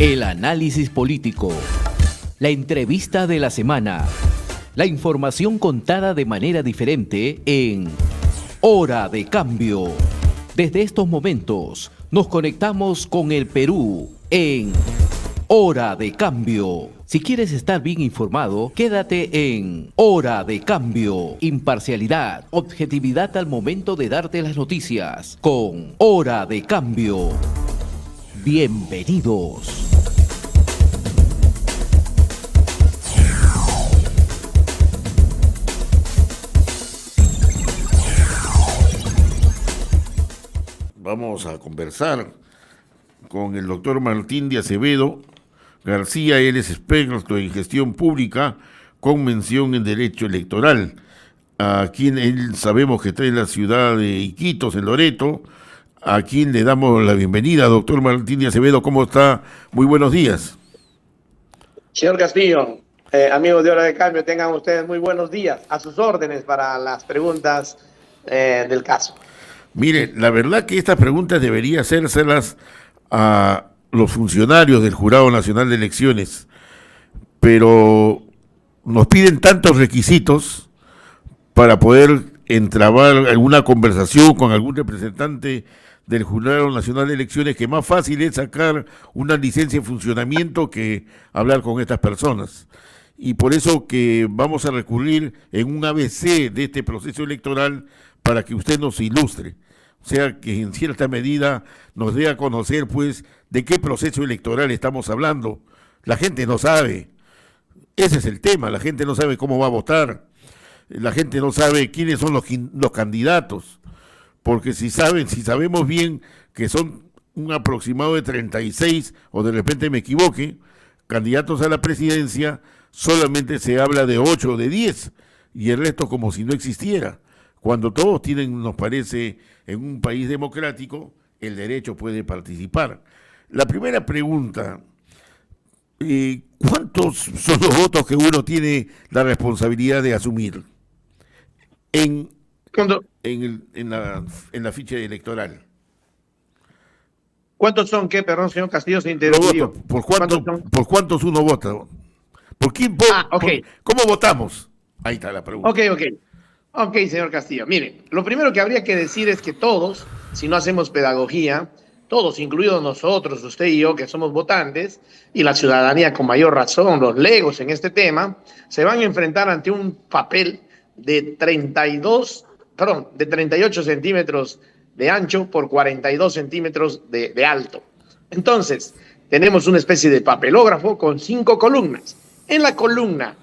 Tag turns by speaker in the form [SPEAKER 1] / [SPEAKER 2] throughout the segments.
[SPEAKER 1] El análisis político, la entrevista de la semana, la información contada de manera diferente en Hora de Cambio. Desde estos momentos nos conectamos con el Perú en Hora de Cambio. Si quieres estar bien informado, quédate en Hora de Cambio. Imparcialidad, objetividad al momento de darte las noticias con Hora de Cambio. Bienvenidos.
[SPEAKER 2] Vamos a conversar con el doctor Martín de Acevedo García. Él es experto en gestión pública con mención en derecho electoral, a quien él sabemos que está en la ciudad de Iquitos, en Loreto, a quien le damos la bienvenida. Doctor Martín de Acevedo, ¿cómo está? Muy buenos días.
[SPEAKER 3] Señor Castillo, amigos de Hora de Cambio, tengan ustedes muy buenos días. A sus órdenes para las preguntas del caso.
[SPEAKER 2] Mire, la verdad que estas preguntas debería hacérselas a los funcionarios del Jurado Nacional de Elecciones, pero nos piden tantos requisitos para poder entrabar alguna conversación con algún representante del Jurado Nacional de Elecciones, que más fácil es sacar una licencia de funcionamiento que hablar con estas personas. Y por eso que vamos a recurrir en un ABC de este proceso electoral para que usted nos ilustre. O sea, que en cierta medida nos dé a conocer, pues, de qué proceso electoral estamos hablando. La gente no sabe. Ese es el tema. La gente no sabe cómo va a votar. La gente no sabe quiénes son los candidatos. Porque si sabemos bien que son un aproximado de 36, o de repente me equivoque, candidatos a la presidencia, solamente se habla de 8 o de 10, y el resto como si no existiera. Cuando todos tienen, nos parece, en un país democrático, el derecho puede participar. La primera pregunta, ¿cuántos son los votos que uno tiene la responsabilidad de asumir en la ficha electoral?
[SPEAKER 3] ¿Cuántos son qué? Perdón, señor Castillo, se interrumpió.
[SPEAKER 2] ¿Por cuántos uno vota? ¿Por quién vota?
[SPEAKER 3] Okay.
[SPEAKER 2] ¿Cómo votamos? Ahí está la pregunta.
[SPEAKER 3] Ok, señor Castillo. Mire, lo primero que habría que decir es que todos, si no hacemos pedagogía, todos, incluidos nosotros, usted y yo, que somos votantes, y la ciudadanía con mayor razón, los legos en este tema, se van a enfrentar ante un papel de 38 centímetros de ancho por 42 centímetros de alto. Entonces, tenemos una especie de papelógrafo con 5 columnas. En la columna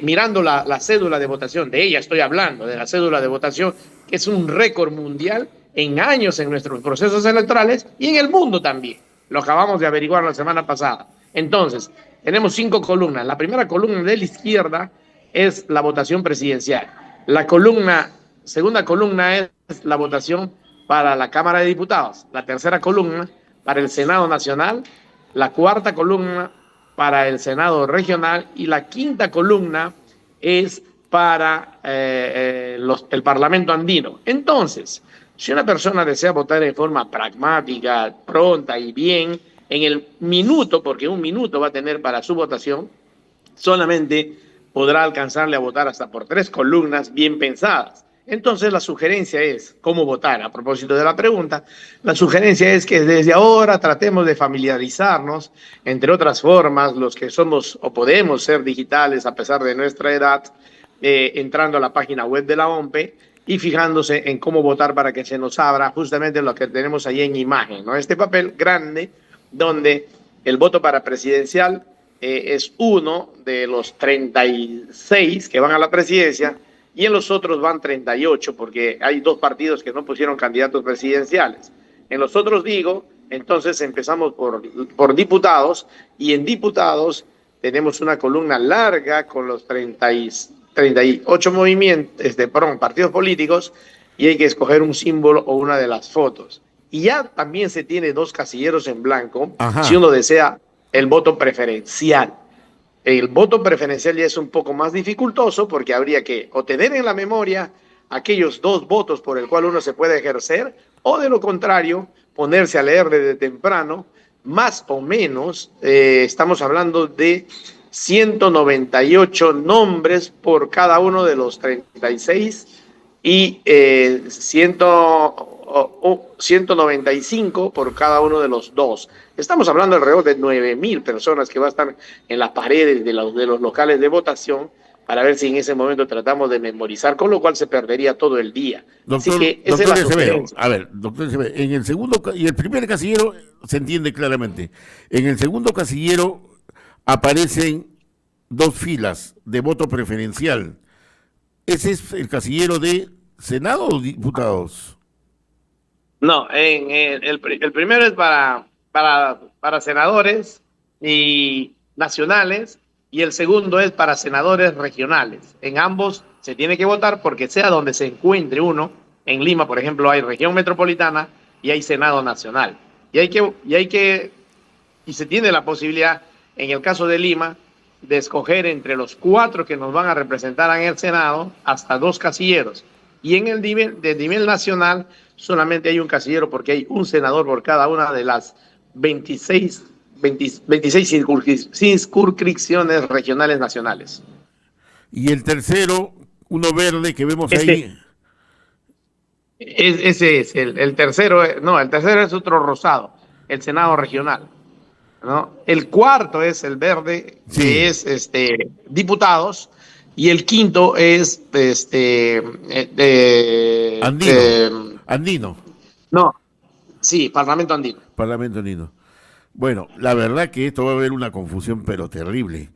[SPEAKER 3] mirando la cédula de votación, de ella estoy hablando, de la cédula de votación, que es un récord mundial en años en nuestros procesos electorales y en el mundo también. Lo acabamos de averiguar la semana pasada. Entonces, tenemos 5 columnas. La primera columna de la izquierda es la votación presidencial. Segunda columna es la votación para la Cámara de Diputados. La tercera columna para el Senado Nacional. La cuarta columna para el Senado Regional, y la quinta columna es para el Parlamento Andino. Entonces, si una persona desea votar de forma pragmática, pronta y bien, en el minuto, porque un minuto va a tener para su votación, solamente podrá alcanzarle a votar hasta por 3 columnas bien pensadas. Entonces la sugerencia es, ¿cómo votar? A propósito de la pregunta, la sugerencia es que desde ahora tratemos de familiarizarnos, entre otras formas, los que somos o podemos ser digitales a pesar de nuestra edad, entrando a la página web de la OMPE y fijándose en cómo votar para que se nos abra justamente lo que tenemos ahí en imagen, ¿no? Este papel grande donde el voto para presidencial es uno de los 36 que van a la presidencia, y en los otros van 38, porque hay 2 partidos que no pusieron candidatos presidenciales. En los otros entonces empezamos por diputados, y en diputados tenemos una columna larga con los 38 partidos políticos, y hay que escoger un símbolo o una de las fotos. Y ya también se tiene 2 casilleros en blanco. Ajá. Si uno desea el voto preferencial. El voto preferencial ya es un poco más dificultoso, porque habría que o tener en la memoria aquellos 2 votos por el cual uno se puede ejercer, o de lo contrario, ponerse a leer desde temprano más o menos, estamos hablando de 198 nombres por cada uno de los 36 y 195 por cada uno de los dos. Estamos hablando alrededor de 9.000 personas que van a estar en las paredes de los locales de votación para ver si en ese momento tratamos de memorizar, con lo cual se perdería todo el día.
[SPEAKER 2] Doctor,
[SPEAKER 3] Así que esa
[SPEAKER 2] doctor
[SPEAKER 3] es la
[SPEAKER 2] Acevedo,
[SPEAKER 3] sugerencia.
[SPEAKER 2] a ver, doctor Acevedo, en el segundo y el primer casillero se entiende claramente. En el segundo casillero aparecen dos filas de voto preferencial. ¿Ese es el casillero de Senado o diputados?
[SPEAKER 3] No, el primero es para senadores y nacionales y el segundo es para senadores regionales. En ambos se tiene que votar porque sea donde se encuentre uno. En Lima, por ejemplo, hay región metropolitana y hay Senado Nacional. Y se tiene la posibilidad, en el caso de Lima, de escoger entre los 4 que nos van a representar en el Senado hasta 2 casilleros. Y en el nivel nacional solamente hay un casillero porque hay un senador por cada una de las 26 circunscripciones regionales nacionales.
[SPEAKER 2] Y el tercero, uno verde que vemos
[SPEAKER 3] Este,
[SPEAKER 2] ahí.
[SPEAKER 3] Ese es el tercero, no, el tercero es otro rosado, el Senado regional, ¿no? El cuarto es el verde,
[SPEAKER 2] Sí.
[SPEAKER 3] que es diputados, y el quinto es
[SPEAKER 2] Andino,
[SPEAKER 3] no, sí, Parlamento Andino.
[SPEAKER 2] Parlamento Andino. Bueno, la verdad que esto va a haber una confusión pero terrible,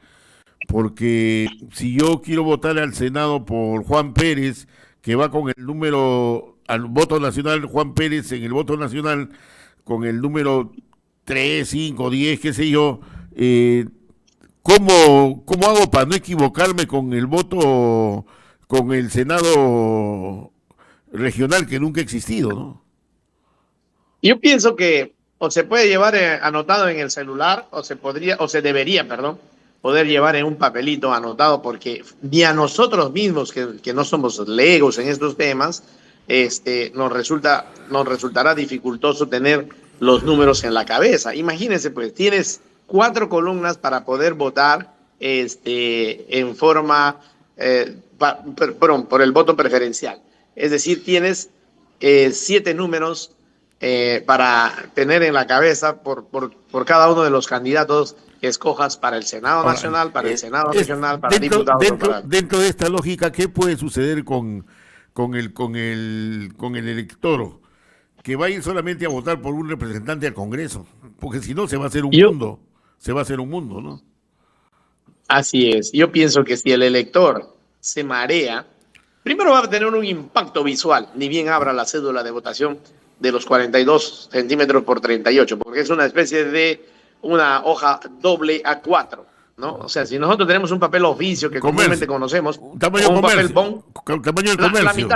[SPEAKER 2] porque si yo quiero votar al Senado por Juan Pérez, que va con el número, al voto nacional, Juan Pérez en el voto nacional, con el número 3, 5, 10, qué sé yo, ¿cómo hago para no equivocarme con el voto, con el Senado regional que nunca ha existido, ¿no?
[SPEAKER 3] Yo pienso que o se puede llevar anotado en el celular o se debería, perdón, poder llevar en un papelito anotado, porque ni a nosotros mismos que no somos legos en estos temas, nos resultará dificultoso tener los números en la cabeza. Imagínense, pues, tienes 4 columnas para poder votar en forma, por el voto preferencial. Es decir, tienes 7 números para tener en la cabeza por cada uno de los candidatos que escojas para el Senado
[SPEAKER 2] Ahora,
[SPEAKER 3] Nacional, para el Senado Regional, para
[SPEAKER 2] dentro,
[SPEAKER 3] diputados.
[SPEAKER 2] dentro de esta lógica, ¿qué puede suceder con el elector? Que va a ir solamente a votar por un representante al Congreso, porque si no se va a hacer un mundo, ¿no?
[SPEAKER 3] Así es. Yo pienso que si el elector se marea, primero va a tener un impacto visual, ni bien abra la cédula de votación de los 42 centímetros por 38, porque es una especie de una hoja doble A4, ¿no? O sea, si nosotros tenemos un papel oficio que comúnmente conocemos,
[SPEAKER 2] tamaño
[SPEAKER 3] un
[SPEAKER 2] comercio,
[SPEAKER 3] papel bond,
[SPEAKER 2] tamaño del comercio.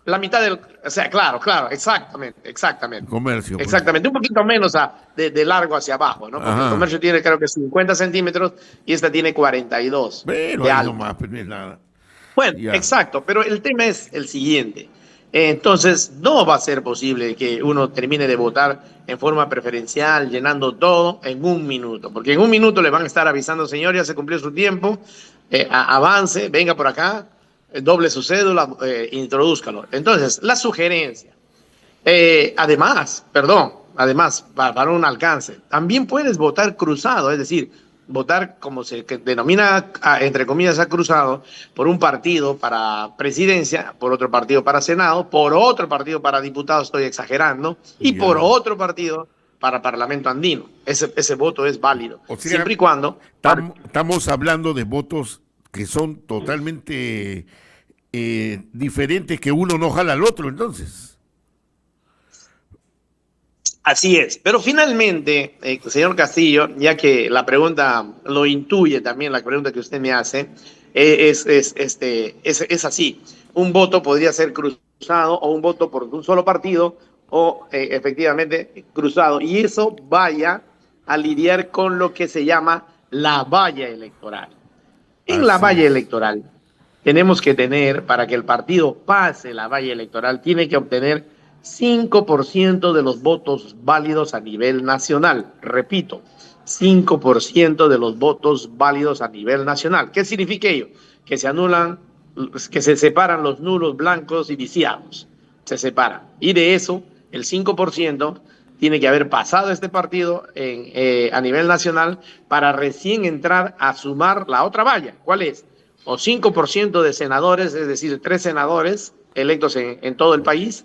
[SPEAKER 3] La mitad del, o sea, claro, exactamente.
[SPEAKER 2] Comercio.
[SPEAKER 3] Exactamente, un poquito menos de largo hacia abajo, ¿no? Porque
[SPEAKER 2] Ajá.
[SPEAKER 3] el comercio tiene, creo que 50 centímetros y esta tiene 42
[SPEAKER 2] Pero
[SPEAKER 3] de
[SPEAKER 2] ahí
[SPEAKER 3] alto.
[SPEAKER 2] nomás, pues no es nada.
[SPEAKER 3] Bueno,
[SPEAKER 2] Ya.
[SPEAKER 3] exacto, pero el tema es el siguiente. Entonces, no va a ser posible que uno termine de votar en forma preferencial, llenando todo en un minuto, porque en un minuto le van a estar avisando, señor, ya se cumplió su tiempo, avance, venga por acá, doble su cédula, introdúzcalo. Entonces, la sugerencia, además, para un alcance, también puedes votar cruzado, es decir, votar como se denomina, entre comillas, a cruzado, por un partido para presidencia, por otro partido para Senado, por otro partido para diputados, estoy exagerando, y
[SPEAKER 2] Ya.
[SPEAKER 3] por otro partido para Parlamento Andino. Ese voto es válido,
[SPEAKER 2] O sea,
[SPEAKER 3] siempre y cuando...
[SPEAKER 2] estamos hablando de votos que son totalmente diferentes, que uno no jala al otro, entonces.
[SPEAKER 3] Así es, pero finalmente, señor Castillo, ya que la pregunta lo intuye también, la pregunta que usted me hace, es así. Un voto podría ser cruzado o un voto por un solo partido o efectivamente cruzado. Y eso vaya a lidiar con lo que se llama la valla electoral. En la valla electoral tenemos que tener, para que el partido pase la valla electoral, tiene que obtener 5% de los votos válidos a nivel nacional. Repito, 5% de los votos válidos a nivel nacional. ¿Qué significa ello? Que se anulan, que se separan los nulos, blancos y viciados. Se separan. Y de eso, el 5% tiene que haber pasado este partido a nivel nacional para recién entrar a sumar la otra valla. ¿Cuál es? O 5% de senadores, es decir, 3 senadores electos en todo el país,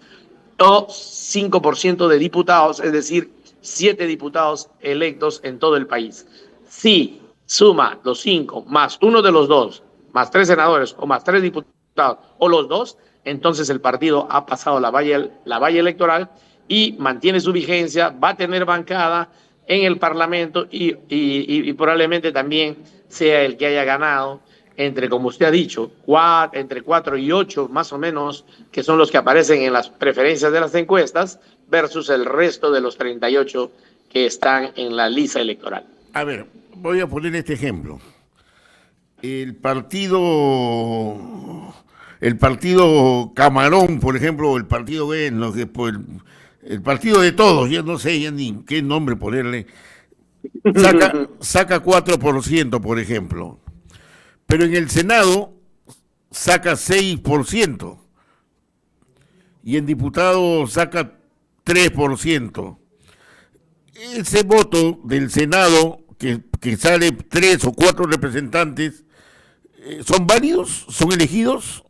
[SPEAKER 3] o 5% de diputados, es decir, 7 diputados electos en todo el país. Si suma los 5 más uno de los dos, más 3 senadores o más 3 diputados o los dos, entonces el partido ha pasado la valla electoral y mantiene su vigencia, va a tener bancada en el Parlamento y probablemente también sea el que haya ganado entre, como usted ha dicho, entre 4 y 8 más o menos, que son los que aparecen en las preferencias de las encuestas, versus el resto de los 38 que están en la lista electoral.
[SPEAKER 2] A ver, voy a poner este ejemplo. El partido Camarón, por ejemplo, el partido B, el partido de todos, ya no sé ya ni qué nombre ponerle, saca 4%, por ejemplo. Pero en el Senado saca 6% y en diputados saca 3%. Ese voto del Senado, que sale 3 o 4 representantes, ¿son válidos? ¿Son elegidos?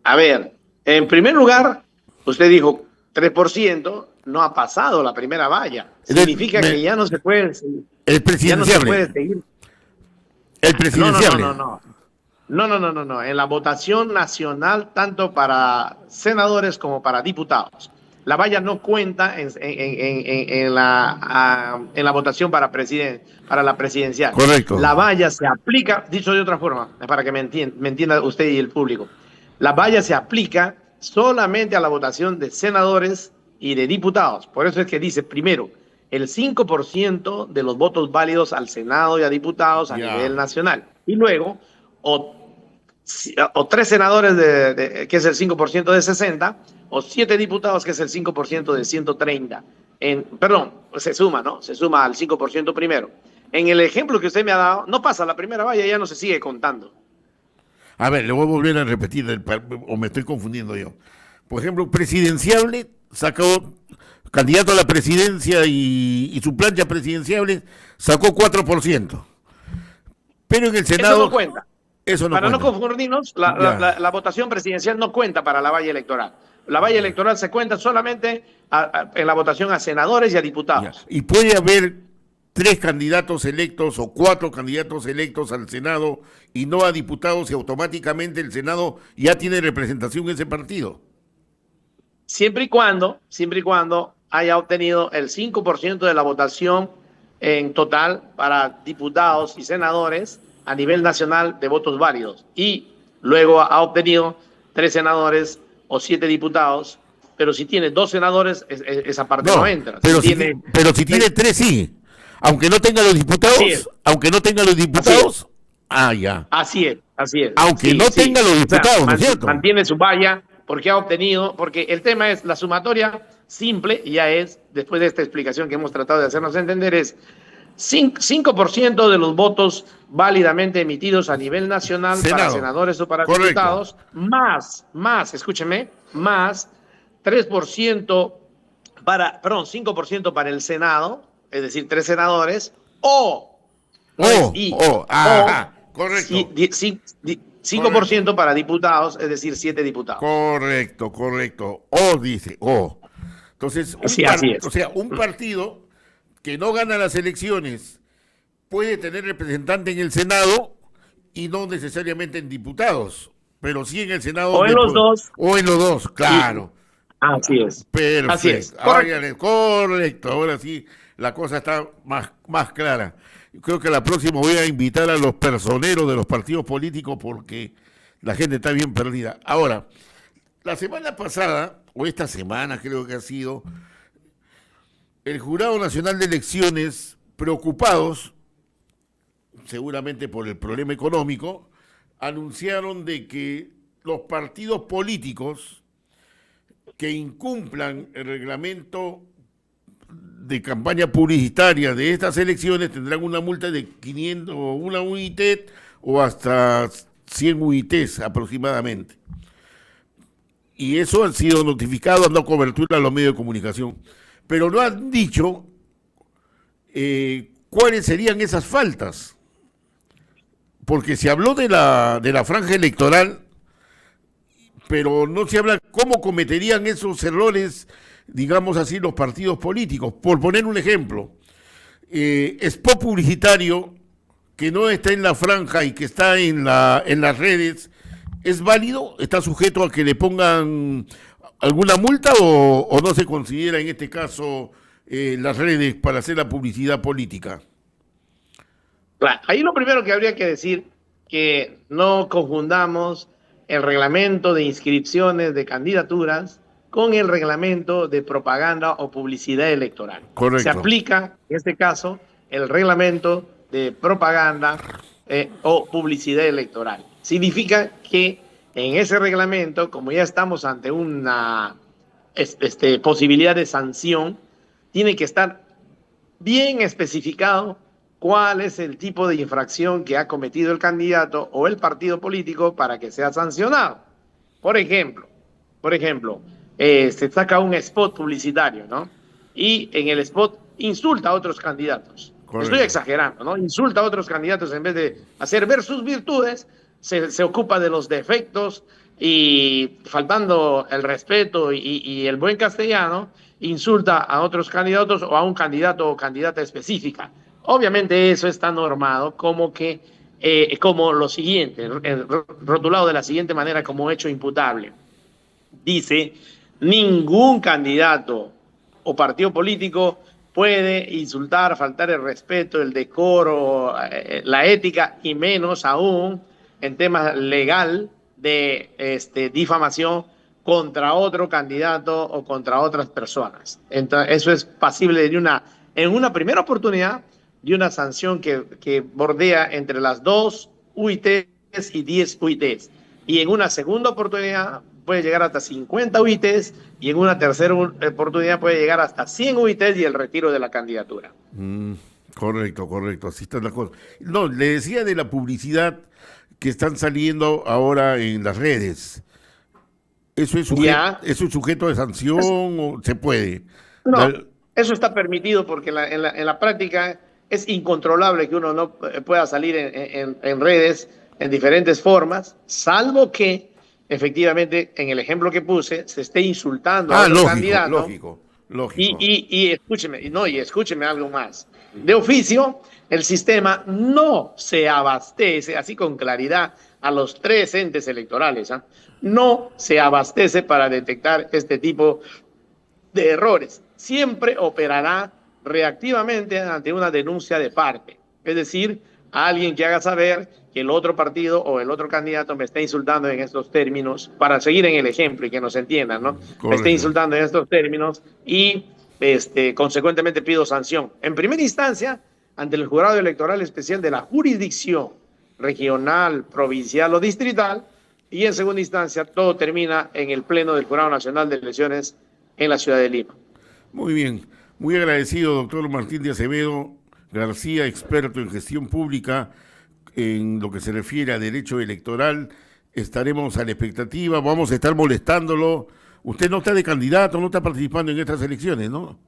[SPEAKER 3] A ver, en primer lugar, usted dijo 3%, no ha pasado la primera valla. Significa que ya no se puede seguir.
[SPEAKER 2] El presidenciable. Ya no se puede seguir. El presidenciable.
[SPEAKER 3] No. En la votación nacional, tanto para senadores como para diputados, la valla no cuenta en la votación para la presidencial.
[SPEAKER 2] Correcto.
[SPEAKER 3] La valla se aplica, dicho de otra forma, para que me entienda usted y el público. La valla se aplica solamente a la votación de senadores y de diputados. Por eso es que dice primero el 5% de los votos válidos al Senado y a diputados a nivel nacional. Y luego, o 3 senadores, que es el 5% de 60, o 7 diputados, que es el 5% de 130. Perdón, se suma, ¿no? Se suma al 5% primero. En el ejemplo que usted me ha dado, no pasa la primera valla, ya no se sigue contando.
[SPEAKER 2] A ver, le voy a volver a repetir, o me estoy confundiendo yo. Por ejemplo, presidenciable sacó... Candidato a la presidencia y su plancha presidenciable sacó 4%. Pero en el Senado...
[SPEAKER 3] Eso no cuenta.
[SPEAKER 2] Eso no
[SPEAKER 3] para
[SPEAKER 2] cuenta.
[SPEAKER 3] No confundirnos, la votación presidencial no cuenta para la valla electoral. La valla electoral se cuenta solamente en la votación a senadores y a diputados.
[SPEAKER 2] Y puede haber 3 candidatos electos o 4 candidatos electos al Senado y no a diputados, y automáticamente el Senado ya tiene representación en ese partido.
[SPEAKER 3] Siempre y cuando haya obtenido el 5% de la votación en total para diputados y senadores a nivel nacional de votos válidos. Y luego ha obtenido 3 senadores o 7 diputados, pero si tiene 2 senadores, esa parte no entra.
[SPEAKER 2] Pero si tiene 3, sí. Aunque no tenga los diputados, ya.
[SPEAKER 3] Así es.
[SPEAKER 2] Aunque no tenga los diputados, ¿no es cierto?
[SPEAKER 3] Mantiene su valla porque ha obtenido, porque el tema es la sumatoria simple, y ya es, después de esta explicación que hemos tratado de hacernos entender, es 5% de los votos válidamente emitidos a nivel nacional para senadores o para diputados, más, escúcheme, más 3% 5% para el Senado, es decir, 3 senadores,
[SPEAKER 2] correcto.
[SPEAKER 3] 5% para diputados, es decir, 7 diputados.
[SPEAKER 2] Correcto. Dice. Entonces, un partido que no gana las elecciones puede tener representante en el Senado y no necesariamente en diputados, pero sí en el Senado.
[SPEAKER 3] O en los dos.
[SPEAKER 2] O en los dos, claro.
[SPEAKER 3] Así es.
[SPEAKER 2] Perfecto.
[SPEAKER 3] Así es.
[SPEAKER 2] Correcto. Ahora sí, la cosa está más clara. Creo que la próxima voy a invitar a los personeros de los partidos políticos porque la gente está bien perdida. Ahora, la semana pasada, o esta semana creo que ha sido, el Jurado Nacional de Elecciones, preocupados, seguramente por el problema económico, anunciaron de que los partidos políticos que incumplan el reglamento de campaña publicitaria de estas elecciones tendrán una multa de 500 o una UIT o hasta 100 UITs aproximadamente. Y eso han sido notificados, han dado cobertura a los medios de comunicación. Pero no han dicho cuáles serían esas faltas. Porque se habló de la franja electoral, pero no se habla cómo cometerían esos errores, digamos así, los partidos políticos. Por poner un ejemplo, spot publicitario que no está en la franja y que está en las redes, ¿es válido? ¿Está sujeto a que le pongan alguna multa o no se considera en este caso las redes para hacer la publicidad política?
[SPEAKER 3] Claro, ahí lo primero que habría que decir que no confundamos el reglamento de inscripciones de candidaturas con el reglamento de propaganda o publicidad electoral.
[SPEAKER 2] Correcto.
[SPEAKER 3] Se aplica, en este caso, el reglamento de propaganda o publicidad electoral. Significa que en ese reglamento, como ya estamos ante una posibilidad de sanción, tiene que estar bien especificado cuál es el tipo de infracción que ha cometido el candidato o el partido político para que sea sancionado. Por ejemplo, se saca un spot publicitario, ¿no? Y en el spot insulta a otros candidatos.
[SPEAKER 2] Correcto.
[SPEAKER 3] Estoy exagerando, ¿no? Insulta a otros candidatos en vez de hacer ver sus virtudes, se ocupa de los defectos y faltando el respeto y el buen castellano, insulta a otros candidatos o a un candidato o candidata específica. Obviamente eso está normado como lo siguiente, rotulado de la siguiente manera como hecho imputable. Dice, ningún candidato o partido político puede insultar, faltar el respeto, el decoro, la ética y menos aún en temas legal de difamación contra otro candidato o contra otras personas. Entonces, eso es pasible en una primera oportunidad de una sanción que bordea entre las 2 UITs y 10 UITs. Y en una segunda oportunidad puede llegar hasta 50 UITs y en una tercera oportunidad puede llegar hasta 100 UITs y el retiro de la candidatura.
[SPEAKER 2] Correcto, así está la cosa. No, le decía de la publicidad que están saliendo ahora en las redes. ¿Eso es sujeto de sanción o se puede?
[SPEAKER 3] No, eso está permitido porque en la práctica es incontrolable que uno no pueda salir en redes en diferentes formas, salvo que efectivamente en el ejemplo que puse se esté insultando a otro candidato.
[SPEAKER 2] Lógico.
[SPEAKER 3] Y escúcheme algo más. De oficio, el sistema no se abastece, así con claridad, a los 3 entes electorales. No se abastece para detectar este tipo de errores. Siempre operará reactivamente ante una denuncia de parte. Es decir, a alguien que haga saber que el otro partido o el otro candidato me está insultando en estos términos, para seguir en el ejemplo y que nos entiendan, ¿no? Correcto. Me está insultando en estos términos y consecuentemente pido sanción. En primera instancia, ante el jurado electoral especial de la jurisdicción regional, provincial o distrital, y en segunda instancia todo termina en el Pleno del Jurado Nacional de Elecciones en la ciudad de Lima.
[SPEAKER 2] Muy bien, muy agradecido, doctor Martín de Acevedo García, experto en gestión pública en lo que se refiere a derecho electoral. Estaremos a la expectativa, vamos a estar molestándolo. Usted no está de candidato, no está participando en estas elecciones, ¿no?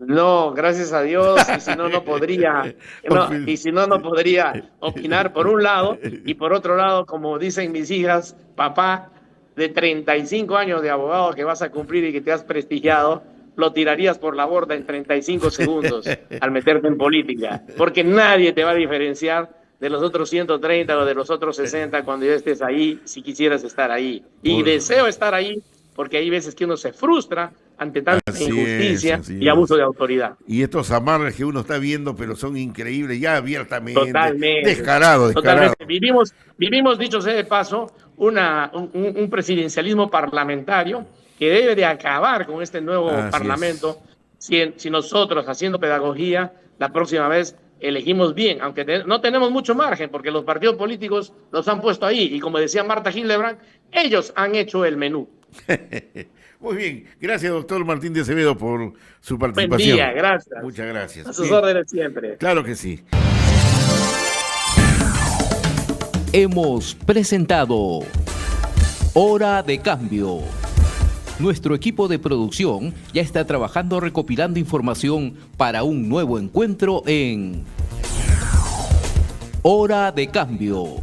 [SPEAKER 3] No, gracias a Dios, y si no, no podría, no podría opinar por un lado, y por otro lado, como dicen mis hijas, papá, de 35 años de abogado que vas a cumplir y que te has prestigiado, lo tirarías por la borda en 35 segundos al meterte en política, porque nadie te va a diferenciar de los otros 130 o de los otros 60 cuando ya estés ahí, si quisieras estar ahí. Y deseo estar ahí, porque hay veces que uno se frustra ante tanta injusticia y abuso de autoridad.
[SPEAKER 2] Y estos amarres que uno está viendo, pero son increíbles, ya abiertamente.
[SPEAKER 3] Totalmente.
[SPEAKER 2] Descarado.
[SPEAKER 3] Totalmente. Vivimos, dicho sea de paso, un presidencialismo parlamentario que debe de acabar con este nuevo Parlamento. Si nosotros, haciendo pedagogía, la próxima vez elegimos bien, aunque no tenemos mucho margen, porque los partidos políticos los han puesto ahí, y como decía Marta Hildebrand, ellos han hecho el menú.
[SPEAKER 2] Muy bien, gracias doctor Martín de Acevedo por su
[SPEAKER 3] Buen
[SPEAKER 2] participación.
[SPEAKER 3] día, gracias.
[SPEAKER 2] Muchas gracias.
[SPEAKER 3] A sus
[SPEAKER 2] Bien,
[SPEAKER 3] órdenes siempre.
[SPEAKER 2] claro que sí.
[SPEAKER 1] Hemos presentado Hora de Cambio. Nuestro equipo de producción ya está trabajando recopilando información para un nuevo encuentro en Hora de Cambio.